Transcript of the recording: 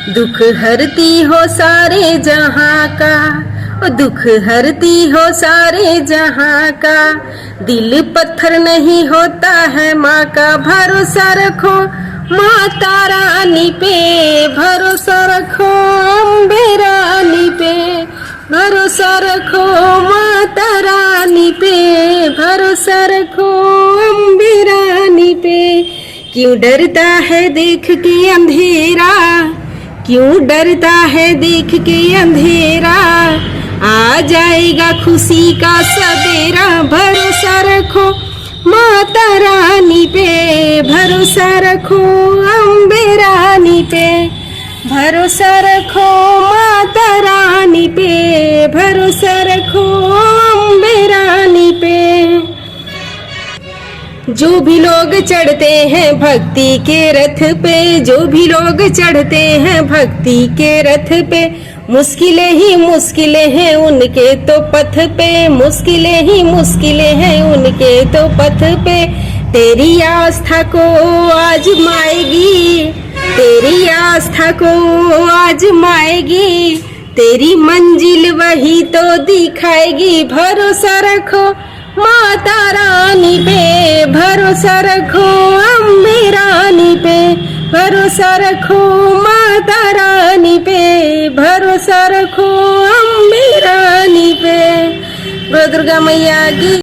दुख हरती हो सारे जहां का, दुख हरती हो सारे जहां का, दिल पत्थर नहीं होता है माँ का। भरोसा रखो माता रानी पे, भरोसा रखो अम्बे रानी पे, भरोसा रखो माता रानी पे, भरोसा रखो अम्बे रानी पे। क्यों डरता है देख के अंधेरा, क्यों डरता है देख के अंधेरा, आ जाएगा खुशी का सवेरा। भरोसा रखो माता रानी पे, भरोसा रखो अम्बे रानी पे, भरोसा रखो माता रानी पे, भरोसा रखो अम्बे रानी पे। जो भी लोग चढ़ते हैं भक्ति के रथ पे, जो भी लोग चढ़ते हैं भक्ति के रथ पे, मुश्किलें ही मुश्किलें हैं उनके तो पथ पे, मुश्किलें ही मुश्किलें हैं उनके तो पथ पे। तेरी आस्था को आजमाएगी, तेरी आस्था को आजमाएगी, तेरी मंजिल वही तो दिखाएगी। भरोसा रखो माता रानी पे, भरोसा रखो अम्बे रानी पे, भरोसा रखो माता रानी पे, भरोसा रखो अम्बे रानी पे। गो दुर्गा मैया की